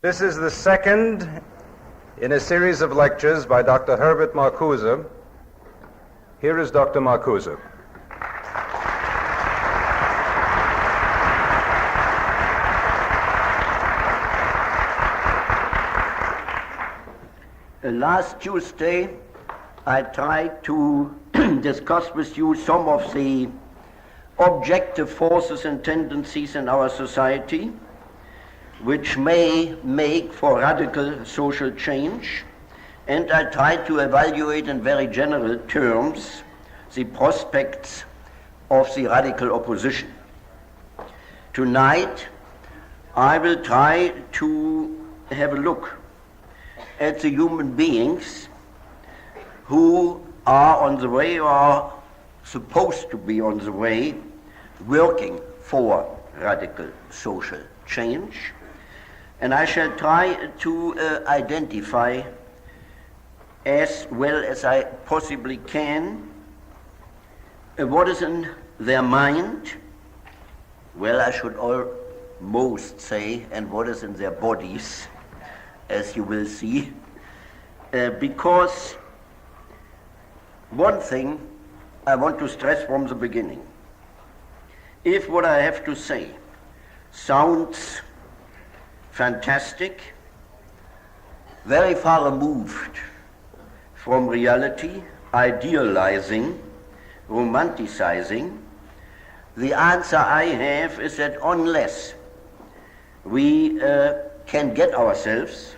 This is the second in a series of lectures by Dr. Herbert Marcuse. Here is Dr. Marcuse. Last Tuesday, I tried to discuss with you some of the objective forces and tendencies in our society which may make for radical social change, and I tried to evaluate in very general terms the prospects of the radical opposition. Tonight, I will try to have a look at the human beings who are on the way or are supposed to be on the way working for radical social change. And I shall try to identify as well as I possibly can what is in their mind, well, I should almost say, and what is in their bodies, as you will see, because one thing I want to stress from the beginning. If what I have to say sounds fantastic, very far removed from reality, idealizing, romanticizing, the answer I have is that unless we can get ourselves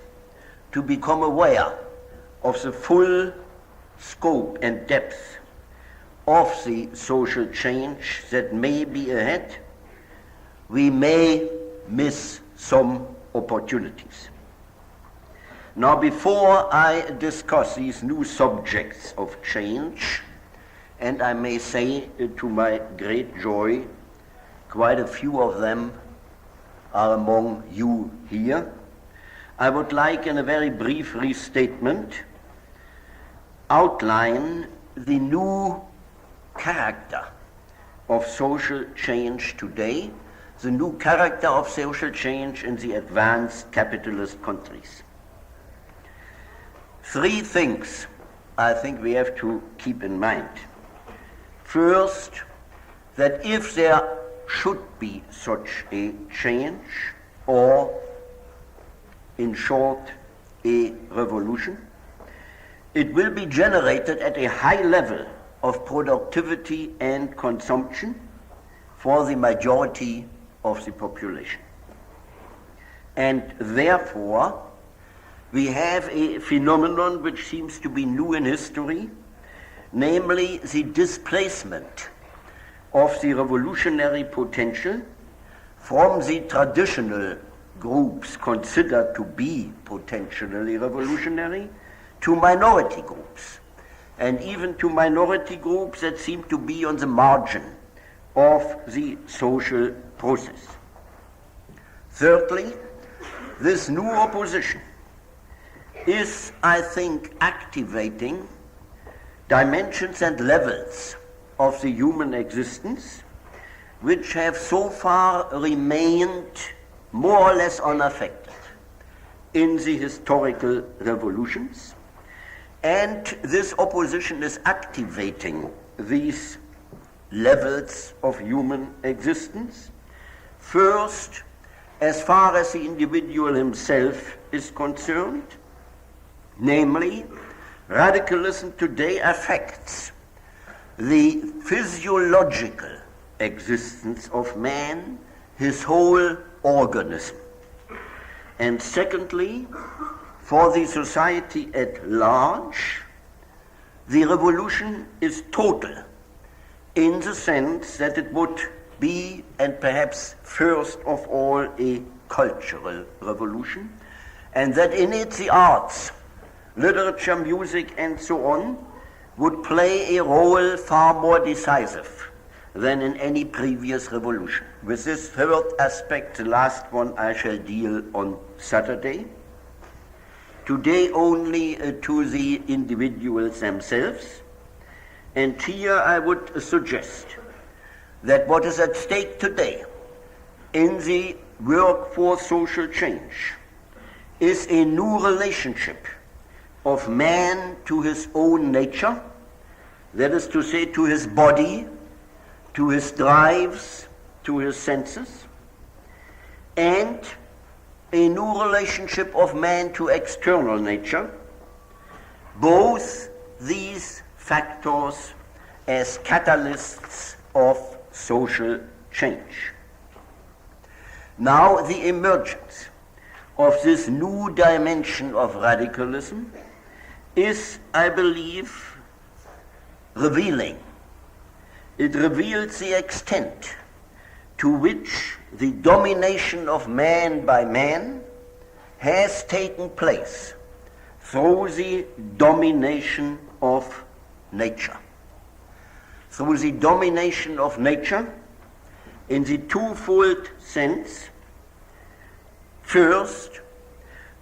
to become aware of the full scope and depth of the social change that may be ahead, we may miss some opportunities. Now, before I discuss these new subjects of change, and I may say to my great joy, quite a few of them are among you here, I would like in a very brief restatement outline the new character of social change today, the new character of social change in the advanced capitalist countries. Three things I think we have to keep in mind. First, that if there should be such a change, or in short, a revolution, it will be generated at a high level of productivity and consumption for the majority of the population. And therefore, we have a phenomenon which seems to be new in history, namely the displacement of the revolutionary potential from the traditional groups considered to be potentially revolutionary to minority groups, and even to minority groups that seem to be on the margin of the social process. Thirdly, this new opposition is, I think, activating dimensions and levels of the human existence which have so far remained more or less unaffected in the historical revolutions. And this opposition is activating these levels of human existence. First, as far as the individual himself is concerned, namely, radicalism today affects the physiological existence of man, his whole organism. And secondly, for the society at large, the revolution is total in the sense that it would be, and perhaps first of all, a cultural revolution, and that in it the arts, literature, music, and so on, would play a role far more decisive than in any previous revolution. With this third aspect, the last one, I shall deal on Saturday. Today only to the individuals themselves. And here I would suggest that what is at stake today in the work for social change is a new relationship of man to his own nature, that is to say, to his body, to his drives, to his senses, and a new relationship of man to external nature, both these factors as catalysts of social change. Now the emergence of this new dimension of radicalism is, I believe, revealing. It reveals the extent to which the domination of man by man has taken place through the domination of nature. Through the domination of nature in the twofold sense. First,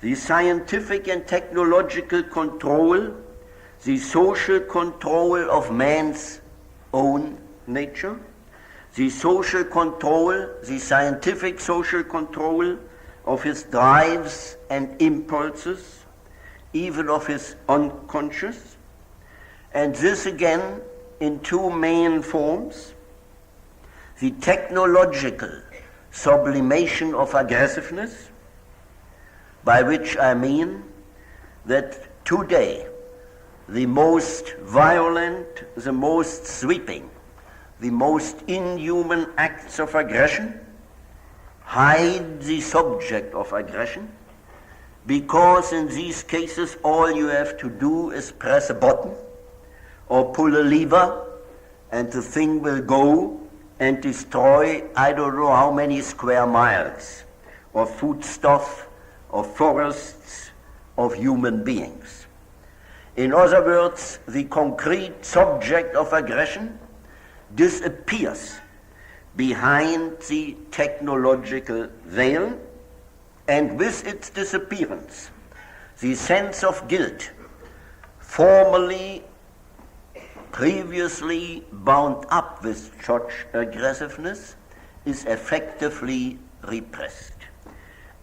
the scientific and technological control, the social control of man's own nature, the social control, the scientific social control of his drives and impulses, even of his unconscious, and this again in two main forms: the technological sublimation of aggressiveness, by which I mean that today the most violent, the most sweeping, the most inhuman acts of aggression hide the subject of aggression, because in these cases all you have to do is press a button or pull a lever and the thing will go and destroy I don't know how many square miles of foodstuff, of forests, of human beings. In other words, the concrete subject of aggression disappears behind the technological veil, and with its disappearance, the sense of guilt, formerly, previously bound up with such aggressiveness, is effectively repressed.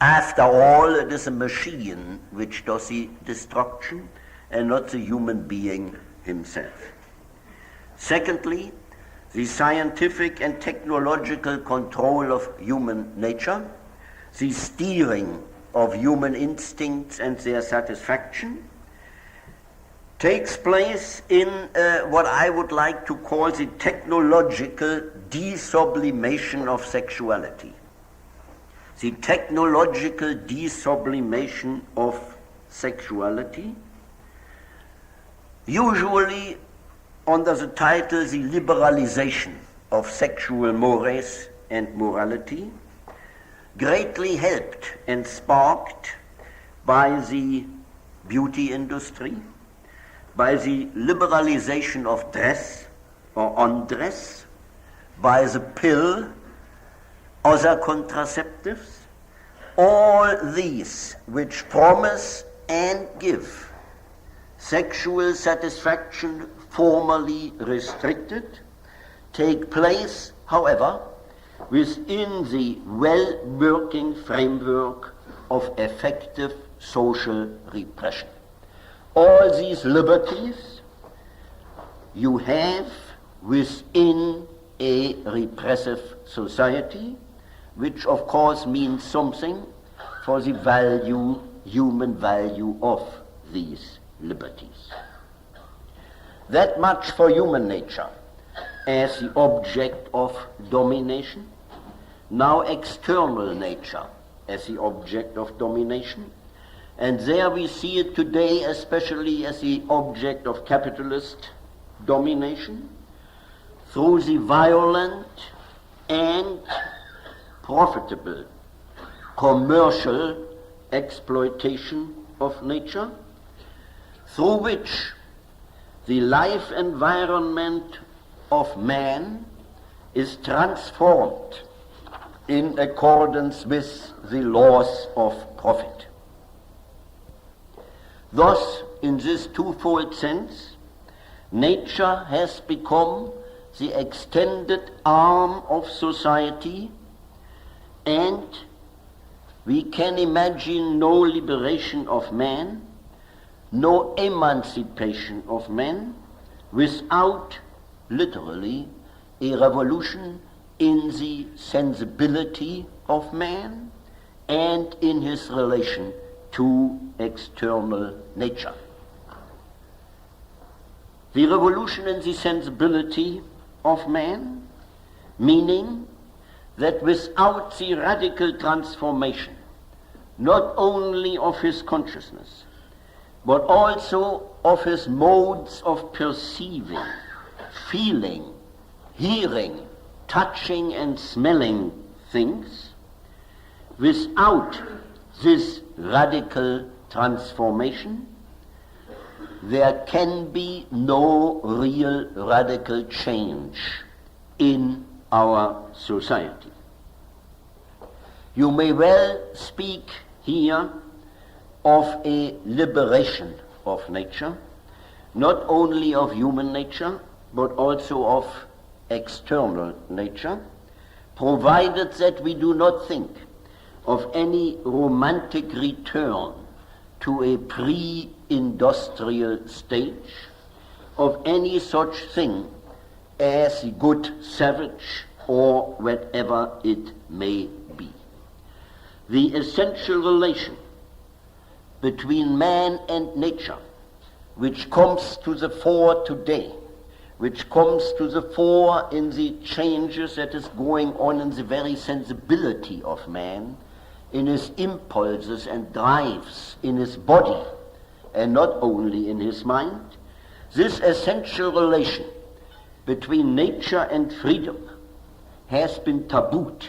After all, it is a machine which does the destruction and not the human being himself. Secondly, the scientific and technological control of human nature, the steering of human instincts and their satisfaction, takes place in what I would like to call the technological desublimation of sexuality. The technological desublimation of sexuality, usually under the title the liberalization of sexual mores and morality, greatly helped and sparked by the beauty industry, by the liberalization of dress or undress, by the pill, other contraceptives, all these which promise and give sexual satisfaction formerly restricted, take place, however, within the well-working framework of effective social repression. All these liberties you have within a repressive society, which of course means something for the value, human value of these liberties. That much for human nature as the object of domination. Now external nature as the object of domination. And there we see it today especially as the object of capitalist domination through the violent and profitable commercial exploitation of nature, through which the life environment of man is transformed in accordance with the laws of profit. Thus, in this twofold sense, nature has become the extended arm of society and We can imagine no liberation of man, no emancipation of man, without, literally, a revolution in the sensibility of man and in his relation to external nature. The revolution in the sensibility of man, meaning that without the radical transformation, not only of his consciousness, but also of his modes of perceiving, feeling, hearing, touching and smelling things, without this radical transformation, there can be no real radical change in our society. You may well speak here of a liberation of nature, not only of human nature, but also of external nature, provided that we do not think of any romantic return to a pre-industrial stage, of any such thing as the good savage or whatever it may be. The essential relation between man and nature, which comes to the fore today, which comes to the fore in the changes that is going on in the very sensibility of man, in his impulses and drives, in his body, and not only in his mind, this essential relation between nature and freedom has been tabooed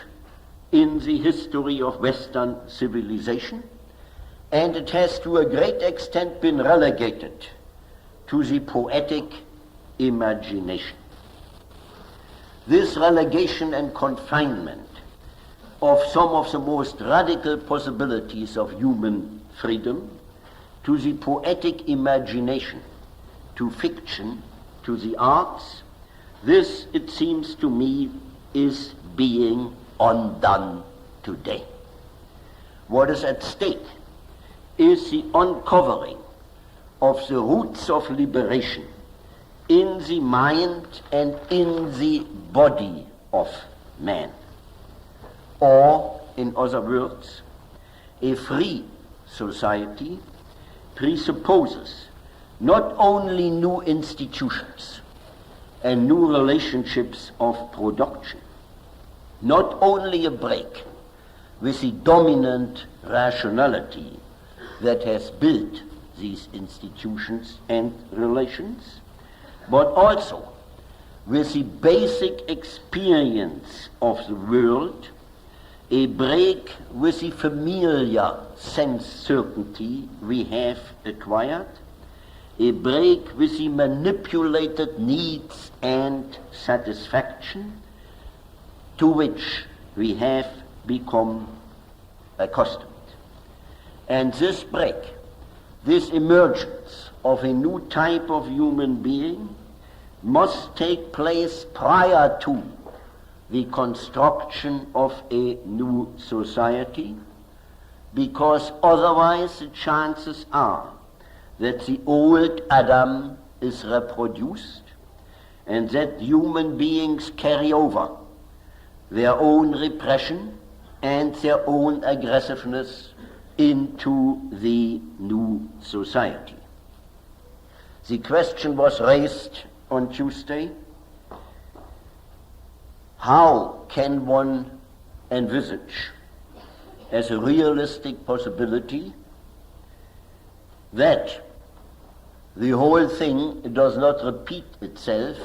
in the history of Western civilization, and it has to a great extent been relegated to the poetic imagination. This relegation and confinement of some of the most radical possibilities of human freedom to the poetic imagination, to fiction, to the arts, this, it seems to me, is being undone today. What is at stake is the uncovering of the roots of liberation in the mind and in the body of man. Or, in other words, a free society presupposes not only new institutions and new relationships of production, not only a break with the dominant rationality that has built these institutions and relations, but also with the basic experience of the world, a break with the familiar sense certainty we have acquired, a break with the manipulated needs and satisfaction to which we have become accustomed. And this break, this emergence of a new type of human being must take place prior to the construction of a new society, because otherwise the chances are that the old Adam is reproduced and that human beings carry over their own repression and their own aggressiveness into the new society. The question was raised on Tuesday: how can one envisage as a realistic possibility that the whole thing does not repeat itself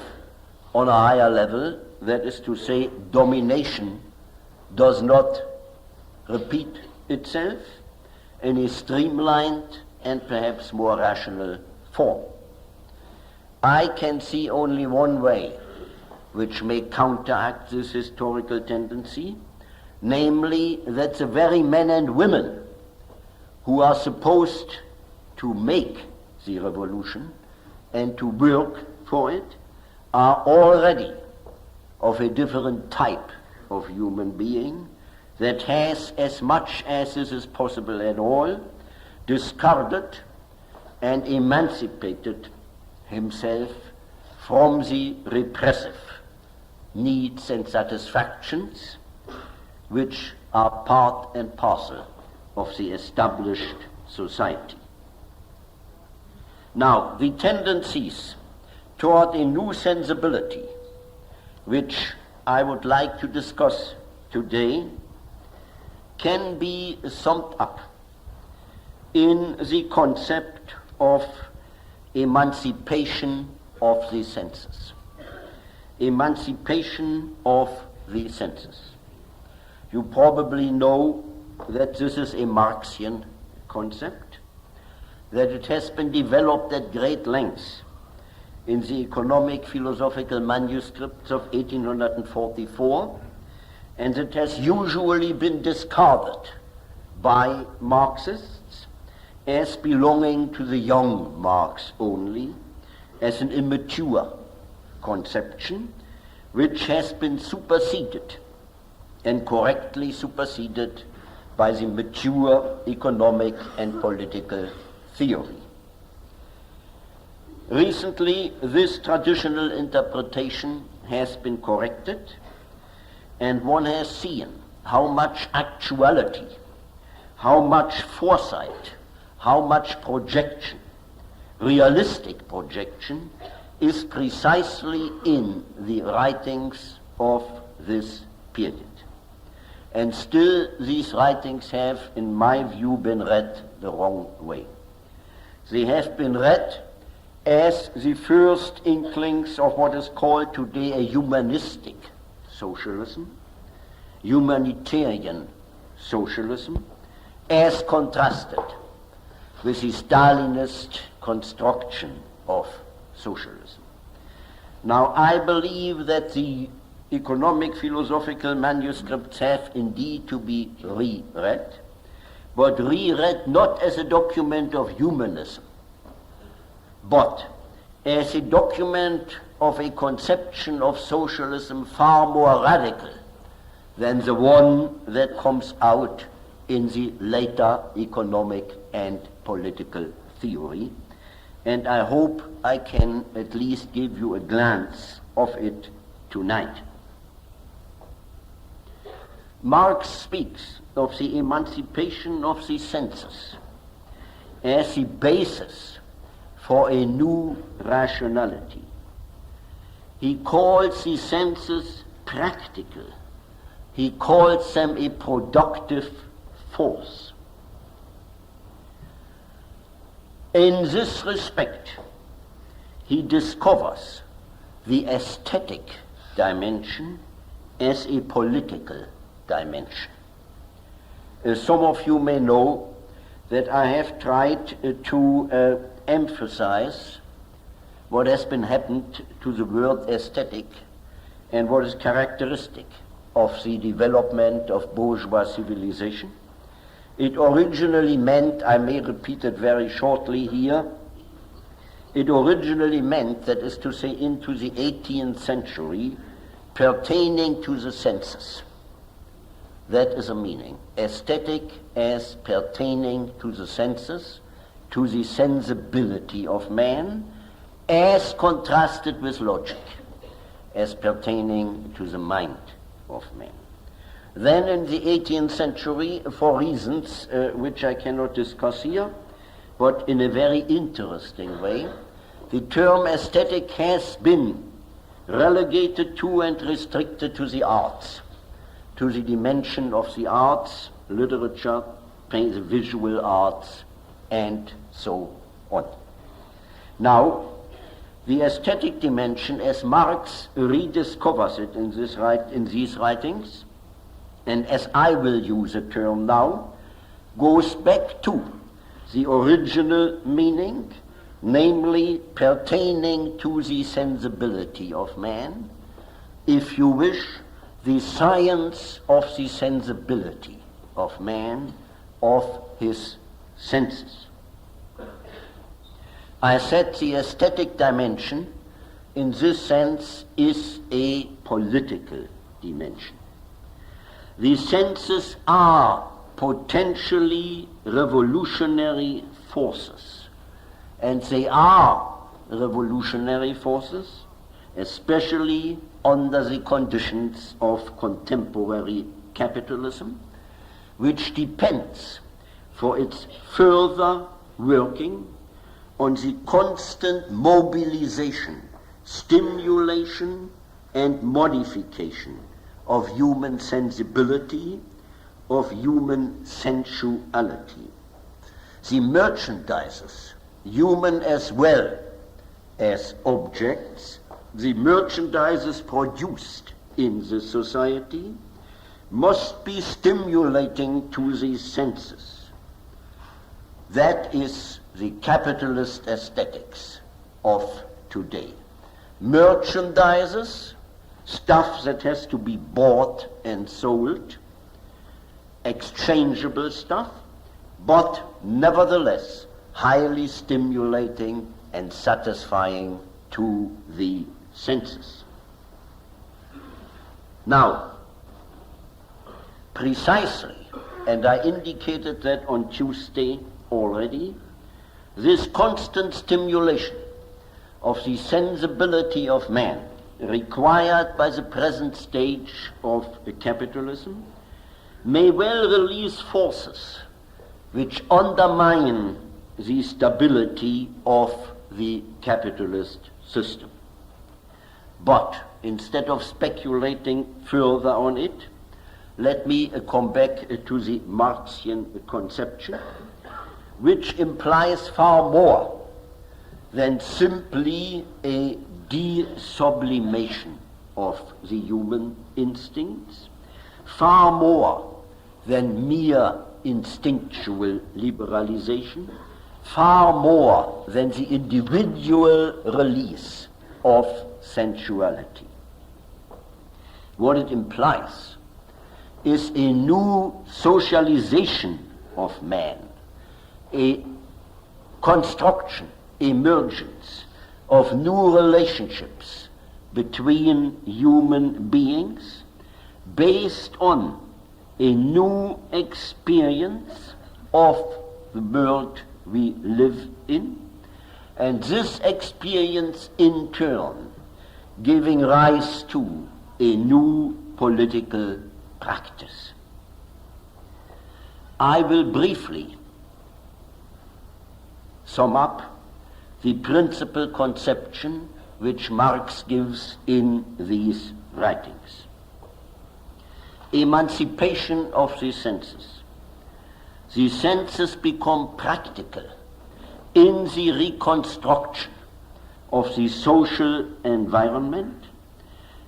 on a higher level, that is to say, domination does not repeat itself in a streamlined and perhaps more rational form? I can see only one way which may counteract this historical tendency, namely that the very men and women who are supposed to make the revolution and to work for it are already of a different type of human being that has, as much as this is possible at all, discarded and emancipated himself from the repressive needs and satisfactions which are part and parcel of the established society. Now, the tendencies toward a new sensibility, which I would like to discuss today, can be summed up in the concept of emancipation of the senses. Emancipation of the senses. You probably know that this is a Marxian concept, that it has been developed at great length in the economic philosophical manuscripts of 1844, and it has usually been discarded by Marxists as belonging to the young Marx only, as an immature conception, which has been superseded, and correctly superseded, by the mature economic and political theory. Recently, this traditional interpretation has been corrected, and one has seen how much actuality, how much foresight, how much projection, realistic projection, is precisely in the writings of this period. And still these writings have, in my view, been read the wrong way. They have been read as the first inklings of what is called today a humanistic socialism, humanitarian socialism, as contrasted with the Stalinist construction of socialism. Now, I believe that the economic philosophical manuscripts have indeed to be reread, but reread not as a document of humanism, but as a document of a conception of socialism far more radical than the one that comes out in the later economic and political theory. And I hope I can at least give you a glance of it tonight. Marx speaks of the emancipation of the senses as the basis for a new rationality. He calls the senses practical. He calls them a productive force. In this respect, he discovers the aesthetic dimension as a political dimension. Some of you may know that I have tried to emphasize what has been happened to the word aesthetic and what is characteristic of the development of bourgeois civilization. It originally meant, I may repeat it very shortly here, it originally meant, that is to say, into the 18th century, pertaining to the senses. That is a meaning. Aesthetic as pertaining to the senses, to the sensibility of man, as contrasted with logic, as pertaining to the mind of man. Then in the 18th century, for reasons which I cannot discuss here, but in a very interesting way, the term aesthetic has been relegated to and restricted to the arts, to the dimension of the arts, literature, the visual arts, and so on. Now, the aesthetic dimension, as Marx rediscovers it in these writings, and as I will use the term now, goes back to the original meaning, namely pertaining to the sensibility of man, if you wish, the science of the sensibility of man, of his senses. I said the aesthetic dimension, in this sense, is a political dimension. The senses are potentially revolutionary forces, and they are revolutionary forces, especially under the conditions of contemporary capitalism, which depends for its further working on the constant mobilization, stimulation, and modification of human sensibility, of human sensuality. The merchandisers, human as well as objects, the merchandisers produced in the society must be stimulating to the senses. That is the capitalist aesthetics of today. Merchandisers, stuff that has to be bought and sold, exchangeable stuff, but nevertheless highly stimulating and satisfying to the senses. Now, precisely, and I indicated that on Tuesday already, this constant stimulation of the sensibility of man required by the present stage of capitalism may well release forces which undermine the stability of the capitalist system. But instead of speculating further on it, let me come back to the Marxian conception, which implies far more than simply a de-sublimation of the human instincts, far more than mere instinctual liberalization, far more than the individual release of sensuality. What it implies is a new socialization of man, a construction, emergence of new relationships between human beings based on a new experience of the world we live in, and this experience in turn giving rise to a new political practice. I will briefly sum up the principal conception which Marx gives in these writings. Emancipation of the senses. The senses become practical in the reconstruction of the social environment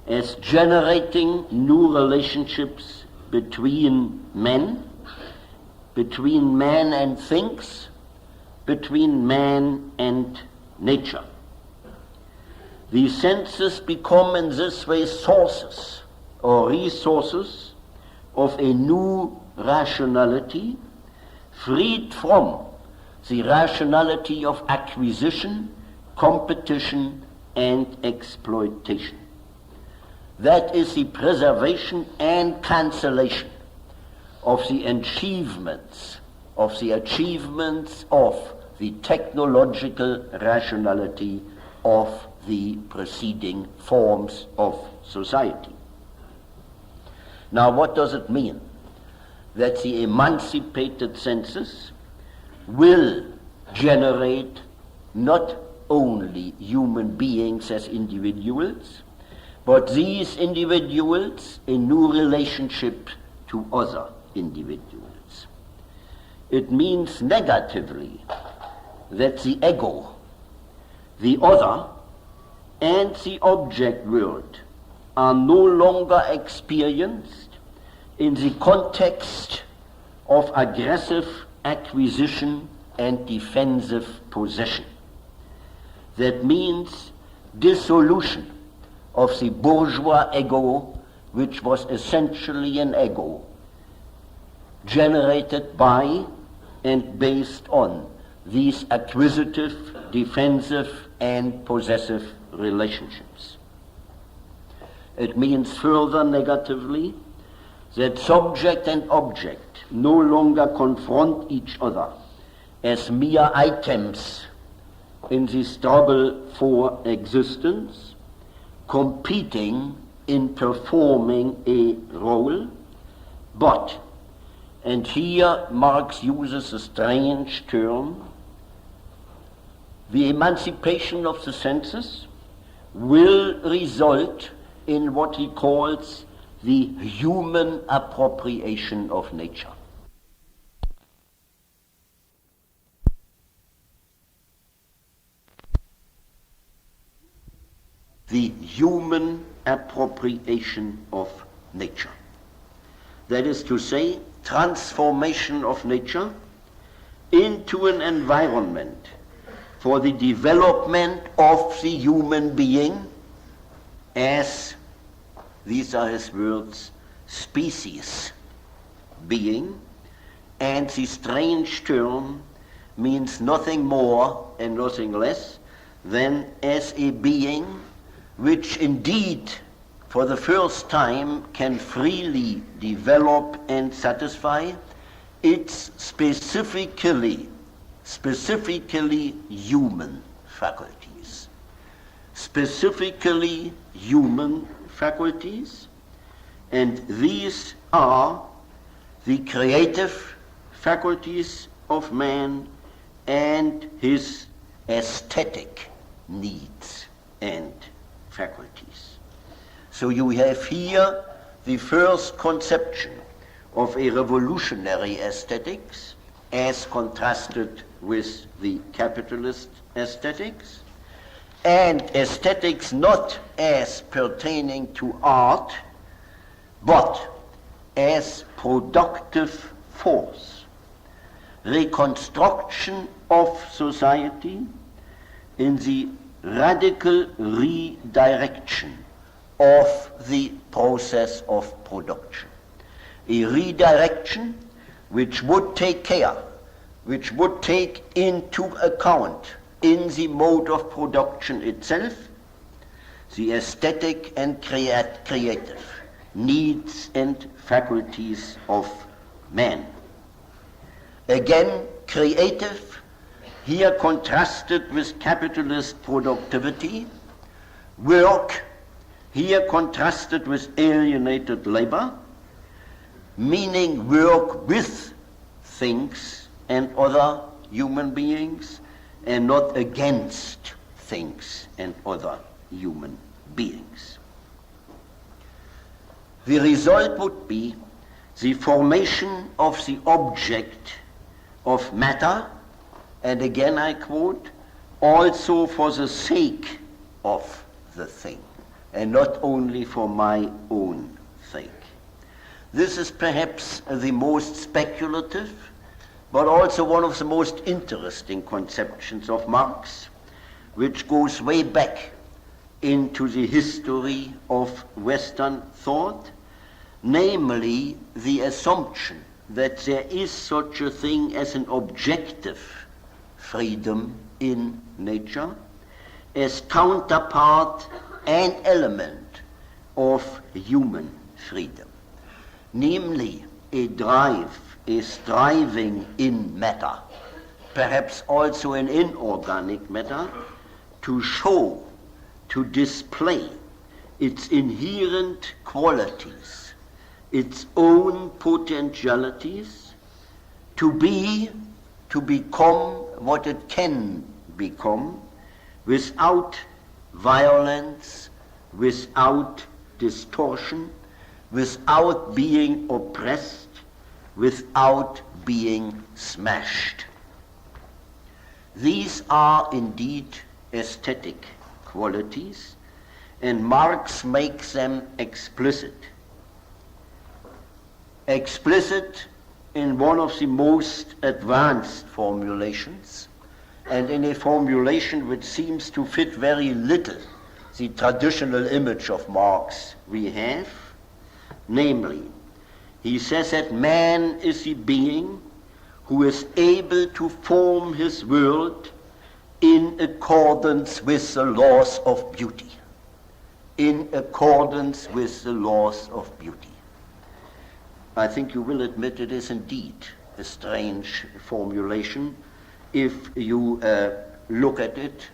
as generating new relationships between men and things, between man and nature. The senses become in this way sources or resources of a new rationality, freed from the rationality of acquisition, competition, and exploitation. That is the preservation and cancellation of the achievements of the technological rationality of the preceding forms of society. Now, what does it mean? That the emancipated senses will generate not only human beings as individuals, but these individuals in new relationship to other individuals. It means negatively that the ego, the other, and the object world are no longer experienced in the context of aggressive acquisition and defensive possession. That means dissolution of the bourgeois ego, which was essentially an ego generated by and based on these acquisitive, defensive, and possessive relationships. It means further negatively that subject and object no longer confront each other as mere items in the struggle for existence, competing in performing a role, but, and here Marx uses a strange term, the emancipation of the senses will result in what he calls the human appropriation of nature. The human appropriation of nature. That is to say, transformation of nature into an environment for the development of the human being as, these are his words, species being, and the strange term means nothing more and nothing less than as a being which indeed for the first time can freely develop and satisfy its specifically human faculties. Specifically human faculties, and these are the creative faculties of man and his aesthetic needs and faculties. So you have here the first conception of a revolutionary aesthetics as contrasted with the capitalist aesthetics, and aesthetics not as pertaining to art, but as productive force, reconstruction of society in the radical redirection of the process of production. A redirection which would take care, which would take into account in the mode of production itself the aesthetic and creative needs and faculties of man. Again, creative, here contrasted with capitalist productivity, work, here contrasted with alienated labor, meaning work with things and other human beings, and not against things and other human beings. The result would be the formation of the object of matter, and again I quote, also for the sake of the thing, and not only for my own sake. This is perhaps the most speculative, but also one of the most interesting conceptions of Marx, which goes way back into the history of Western thought, namely the assumption that there is such a thing as an objective freedom in nature, as counterpart and element of human freedom, namely a drive, a striving in matter, perhaps also in inorganic matter, to show, to display its inherent qualities, its own potentialities, to be, to become what it can become, without violence, without distortion, without being oppressed, without being smashed. These are indeed aesthetic qualities, and Marx makes them explicit. Explicit in one of the most advanced formulations, and in a formulation which seems to fit very little the traditional image of Marx we have, namely, he says that man is the being who is able to form his world in accordance with the laws of beauty. In accordance with the laws of beauty. I think you will admit it is indeed a strange formulation if you look at it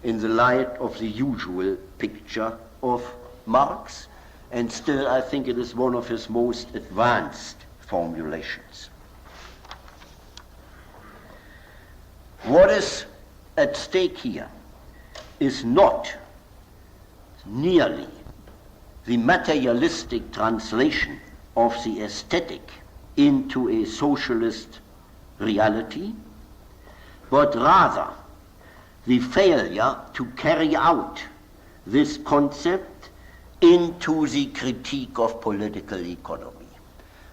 in the light of the usual picture of Marx, and still I think it is one of his most advanced formulations. What is at stake here is not nearly the materialistic translation of the aesthetic into a socialist reality, but rather the failure to carry out this concept into the critique of political economy.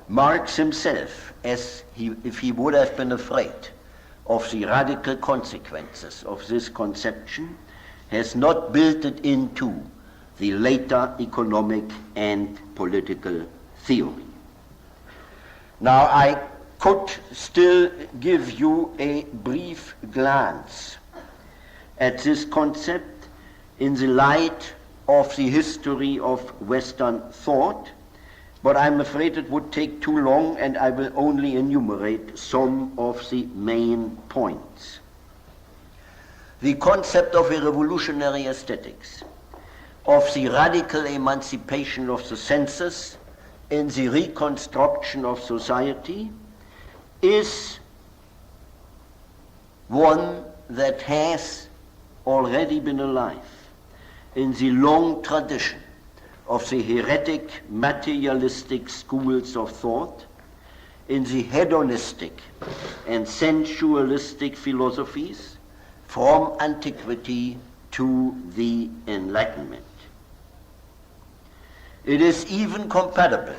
Marx himself, if he would have been afraid of the radical consequences of this conception, has not built it into the later economic and political theory. Now, I could still give you a brief glance at this concept in the light of the history of Western thought, but I'm afraid it would take too long, and I will only enumerate some of the main points. The concept of a revolutionary aesthetics, of the radical emancipation of the senses in the reconstruction of society, is one that has already been alive in the long tradition of the heretic materialistic schools of thought, in the hedonistic and sensualistic philosophies from antiquity to the Enlightenment. It is even compatible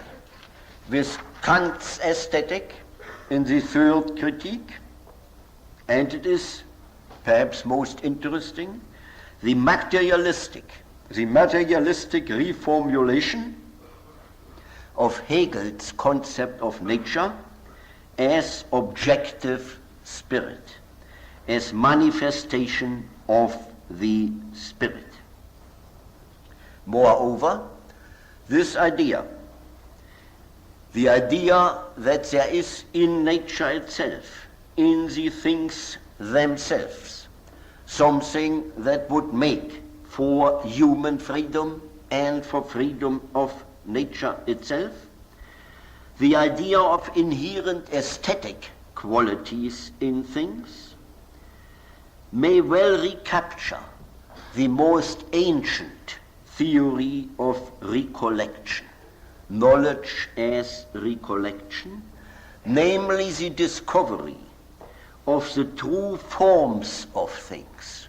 with Kant's aesthetic in the third critique, and it is perhaps most interesting, the materialistic reformulation of Hegel's concept of nature as objective spirit, as manifestation of the spirit. Moreover, this idea, the idea that there is in nature itself, in the things themselves, something that would make for human freedom and for freedom of nature itself, the idea of inherent aesthetic qualities in things may well recapture the most ancient theory of recollection, knowledge as recollection, namely the discovery of the true forms of things,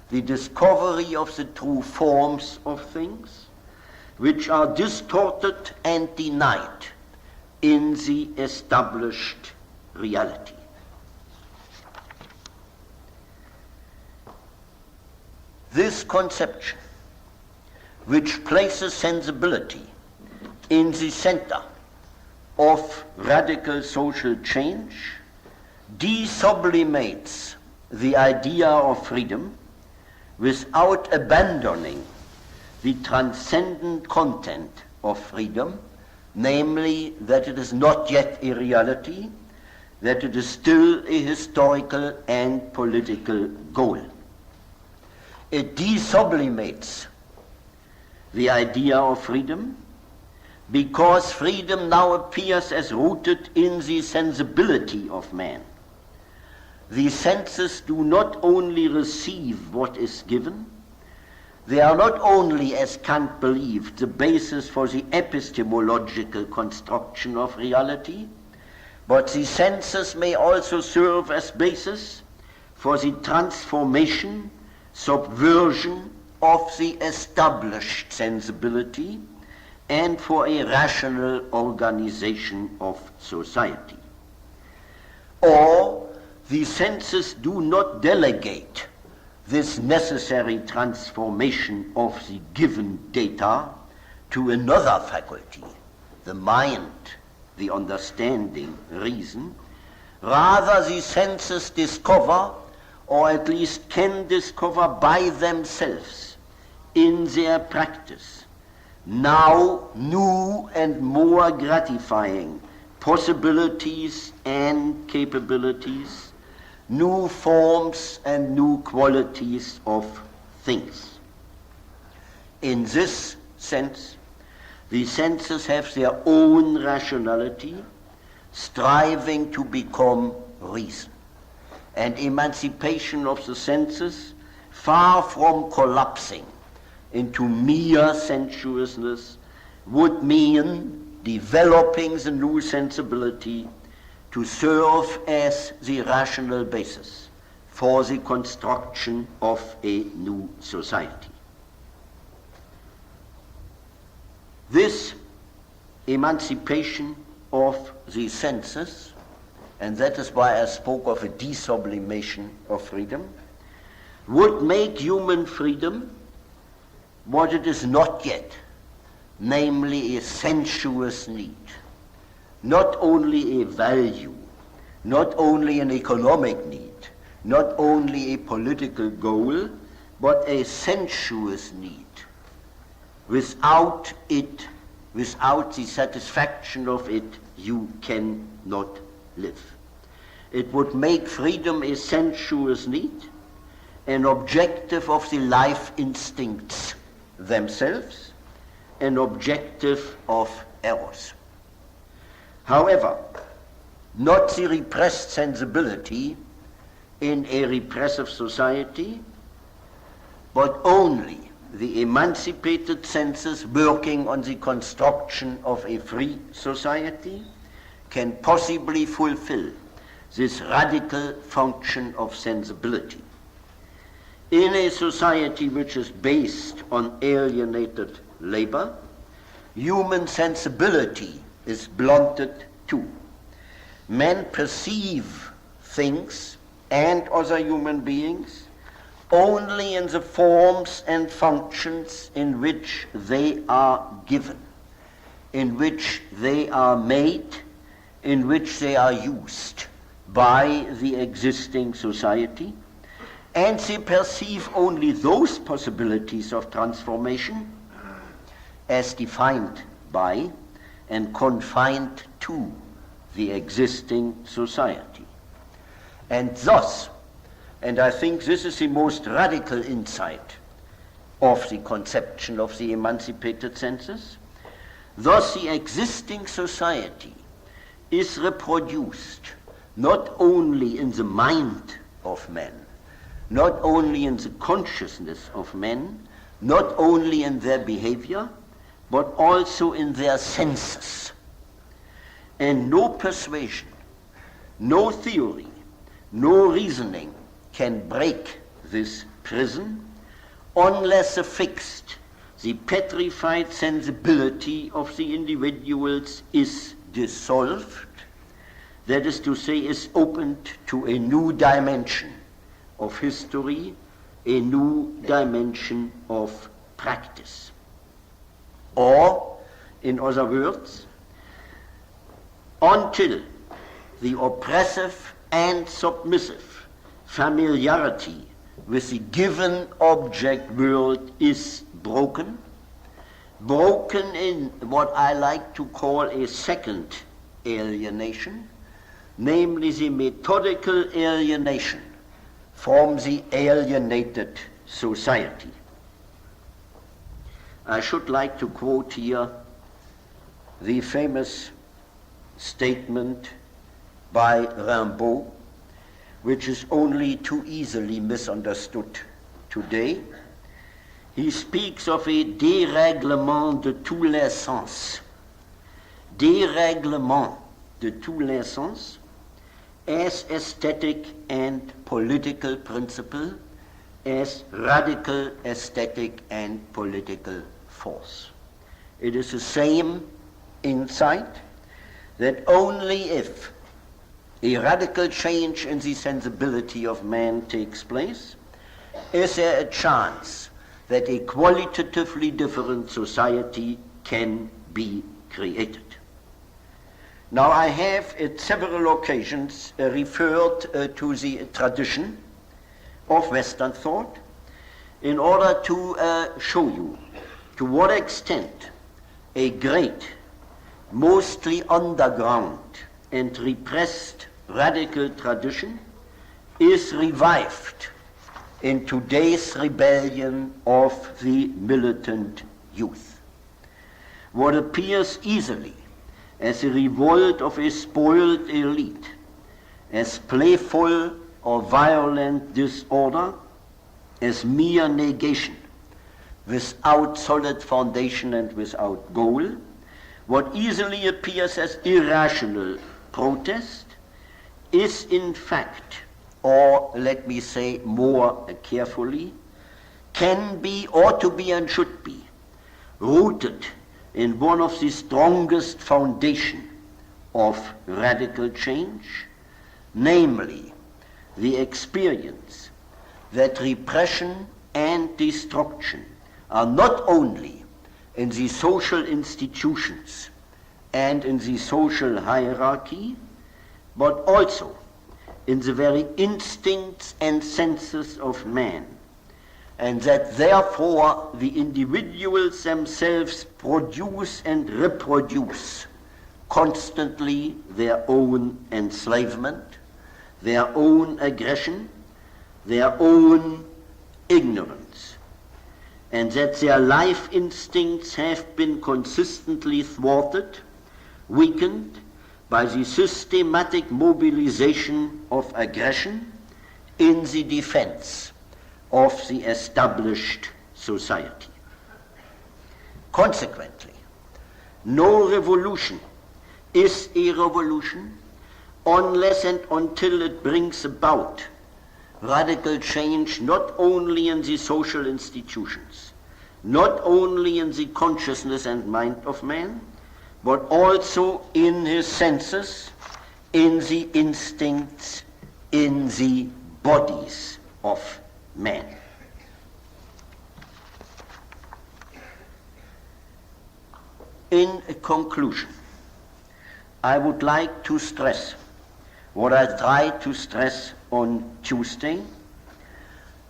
the discovery of the true forms of things which are distorted and denied in the established reality. This conception, which places sensibility in the center of radical social change, desublimates the idea of freedom without abandoning the transcendent content of freedom, namely that it is not yet a reality, that it is still a historical and political goal. It desublimates the idea of freedom because freedom now appears as rooted in the sensibility of man. The senses do not only receive what is given, they are not only, as Kant believed, the basis for the epistemological construction of reality, but the senses may also serve as basis for the transformation, subversion of the established sensibility and for a rational organization of society. Or the senses do not delegate this necessary transformation of the given data to another faculty, the mind, the understanding, reason. Rather, the senses discover, or at least can discover by themselves in their practice, now new and more gratifying possibilities and capabilities, new forms and new qualities of things. In this sense, the senses have their own rationality, striving to become reason. And emancipation of the senses, far from collapsing into mere sensuousness, would mean developing the new sensibility to serve as the rational basis for the construction of a new society. This emancipation of the senses, and that is why I spoke of a desublimation of freedom, would make human freedom what it is not yet, namely a sensuous need, not only a value, not only an economic need, not only a political goal, but a sensuous need. Without it, without the satisfaction of it, you cannot live. It would make freedom a sensuous need, an objective of the life instincts themselves, an objective of eros. However, not the repressed sensibility in a repressive society, but only the emancipated senses working on the construction of a free society can possibly fulfill this radical function of sensibility. In a society which is based on alienated labor, human sensibility is blunted too. Men perceive things and other human beings only in the forms and functions in which they are given, in which they are made, in which they are used by the existing society, and they perceive only those possibilities of transformation as defined by and confined to the existing society. And thus, and I think this is the most radical insight of the conception of the emancipated senses, thus the existing society is reproduced not only in the mind of men, not only in the consciousness of men, not only in their behavior, but also in their senses. And no persuasion, no theory, no reasoning can break this prison unless the fixed, the petrified sensibility of the individuals is dissolved, that is to say, is opened to a new dimension of history, a new dimension of practice. Or, in other words, until the oppressive and submissive familiarity with the given object world is broken in what I like to call a second alienation, namely the methodical alienation from the alienated society. I should like to quote here the famous statement by Rimbaud, which is only too easily misunderstood today. He speaks of a dérèglement de tous les sens. Dérèglement de tous les sens as aesthetic and political principle, as radical aesthetic and political force. It is the same insight that only if a radical change in the sensibility of man takes place, is there a chance that a qualitatively different society can be created. Now, I have at several occasions referred to the tradition of Western thought in order to show you to what extent a great, mostly underground and repressed radical tradition is revived in today's rebellion of the militant youth. What appears easily as a revolt of a spoiled elite, as playful or violent disorder, as mere negation, without solid foundation and without goal, what easily appears as irrational protest is in fact, or let me say more carefully, can be, ought to be and should be, rooted in one of the strongest foundations of radical change, namely the experience that repression and destruction are not only in the social institutions and in the social hierarchy, but also in the very instincts and senses of man, and that therefore the individuals themselves produce and reproduce constantly their own enslavement, their own aggression, their own ignorance, and that their life instincts have been consistently thwarted, weakened by the systematic mobilization of aggression in the defense of the established society. Consequently, no revolution is a revolution unless and until it brings about radical change not only in the social institutions, not only in the consciousness and mind of man, but also in his senses, in the instincts, in the bodies of man. In conclusion, I would like to stress what I tried to stress on Tuesday,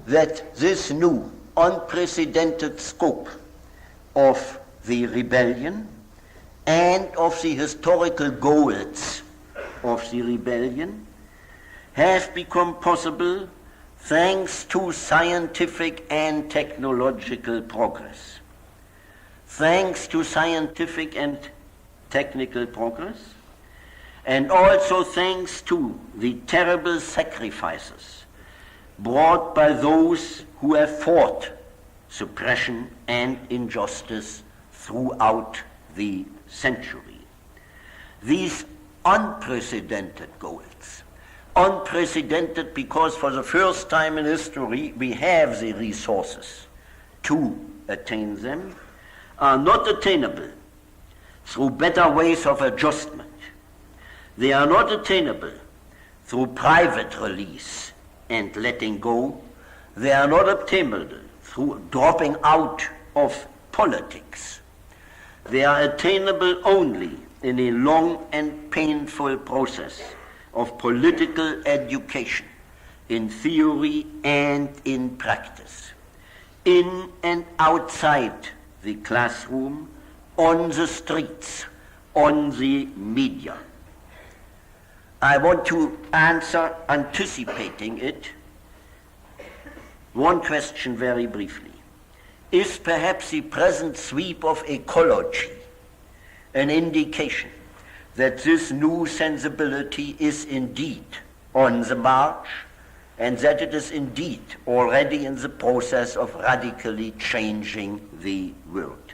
that this new unprecedented scope of the rebellion and of the historical goals of the rebellion have become possible thanks to scientific and technological progress. Thanks to scientific and technical progress, and also thanks to the terrible sacrifices brought by those who have fought suppression and injustice throughout the century. These unprecedented goals, unprecedented because for the first time in history we have the resources to attain them, are not attainable through better ways of adjustment. They are not attainable through private release and letting go. They are not obtainable through dropping out of politics. They are attainable only in a long and painful process of political education, in theory and in practice, in and outside the classroom, on the streets, on the media. I want to answer, anticipating it, one question very briefly. Is perhaps the present sweep of ecology an indication that this new sensibility is indeed on the march and that it is indeed already in the process of radically changing the world?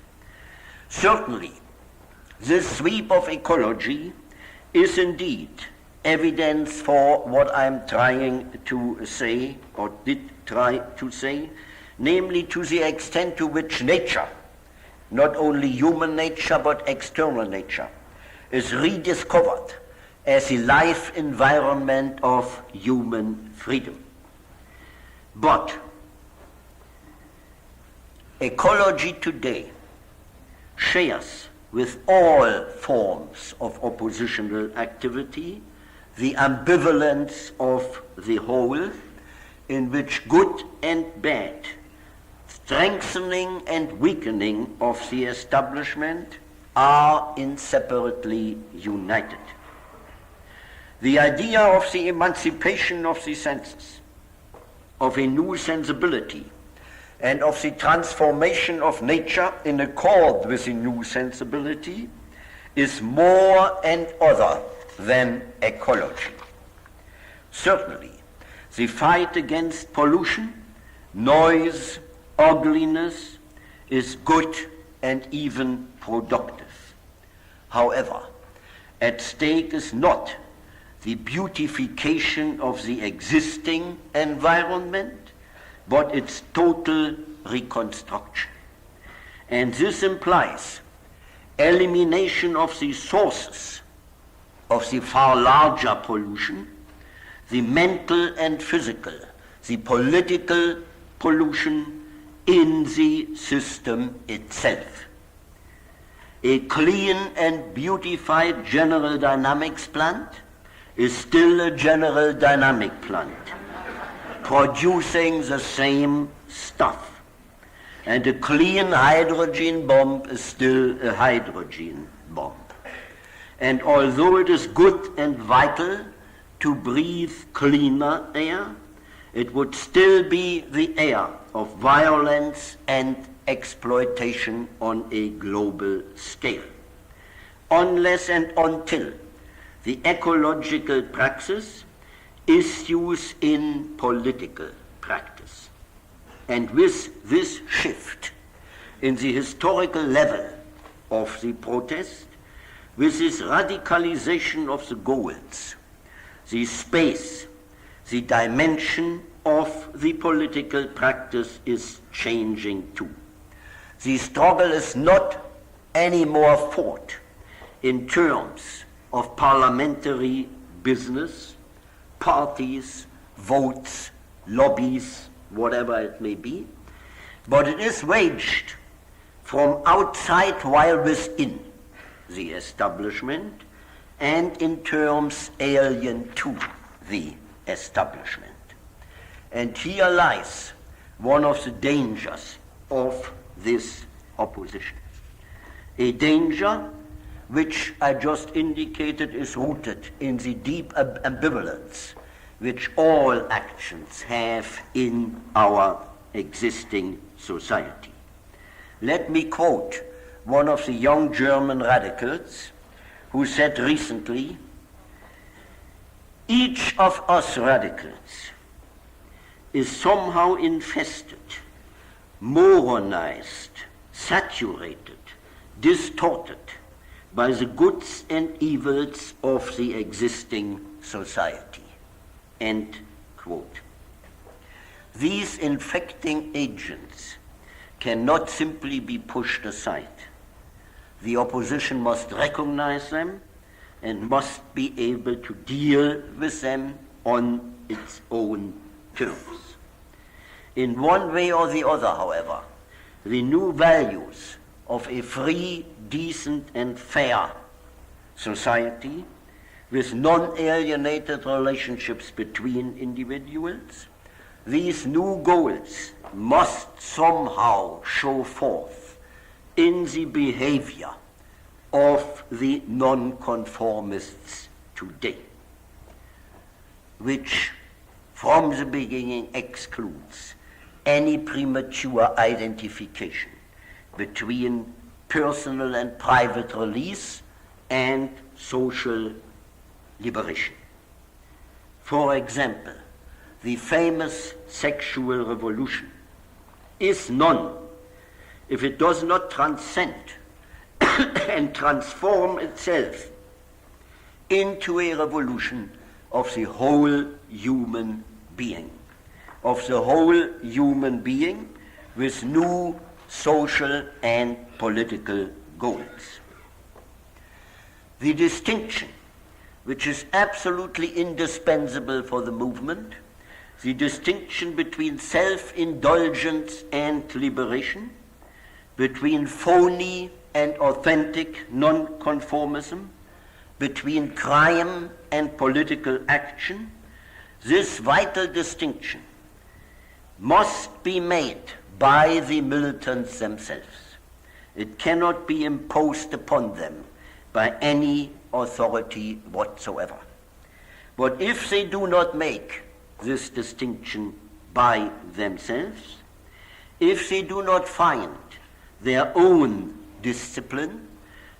Certainly, this sweep of ecology is indeed evidence for what I'm trying to say, or did try to say, namely to the extent to which nature, not only human nature but external nature, is rediscovered as a life environment of human freedom. But ecology today shares with all forms of oppositional activity the ambivalence of the whole, in which good and bad, strengthening and weakening of the establishment, are inseparably united. The idea of the emancipation of the senses, of a new sensibility, and of the transformation of nature in accord with the new sensibility is more and other than ecology. Certainly, the fight against pollution, noise, ugliness is good and even productive. However, at stake is not the beautification of the existing environment, but its total reconstruction. And this implies elimination of the sources of the far larger pollution, the mental and physical, the political pollution in the system itself. A clean and beautified general dynamics plant is still a general dynamic plant, producing the same stuff. And a clean hydrogen bomb is still a hydrogen bomb. And although it is good and vital to breathe cleaner air, it would still be the air of violence and exploitation on a global scale, unless and until the ecological praxis issues in political practice. And with this shift in the historical level of the protest, with this radicalization of the goals, the space, the dimension of the political practice is changing too. The struggle is not anymore fought in terms of parliamentary business, parties, votes, lobbies, whatever it may be, but it is waged from outside while within the establishment and in terms alien to the establishment. And here lies one of the dangers of this opposition. A danger which I just indicated is rooted in the deep ambivalence which all actions have in our existing society. Let me quote one of the young German radicals who said recently, "Each of us radicals is somehow infested, moronized, saturated, distorted by the goods and evils of the existing society." End quote. These infecting agents cannot simply be pushed aside. The opposition must recognize them and must be able to deal with them on its own terms. In one way or the other, however, the new values of a free, decent, and fair society with non-alienated relationships between individuals, these new goals must somehow show forth in the behavior of the nonconformists today, which from the beginning excludes any premature identification between personal and private release and social liberation. For example, the famous sexual revolution is none if it does not transcend and transform itself into a revolution of the whole human being, with new social and political goals. The distinction which is absolutely indispensable for the movement, the distinction between self-indulgence and liberation, between phony and authentic nonconformism, between crime and political action, this vital distinction must be made by the militants themselves. It cannot be imposed upon them by any authority whatsoever. But if they do not make this distinction by themselves, if they do not find their own discipline,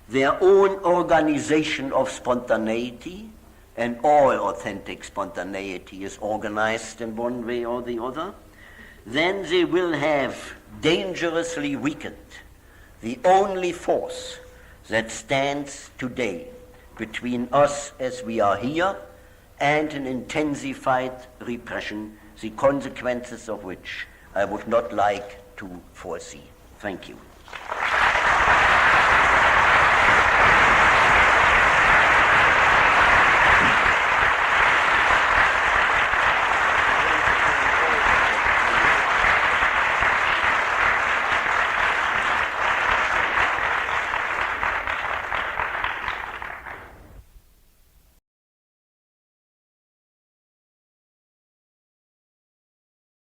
their own organization of spontaneity, and all authentic spontaneity is organized in one way or the other, then they will have dangerously weakened the only force that stands today between us as we are here and an intensified repression, the consequences of which I would not like to foresee. Thank you.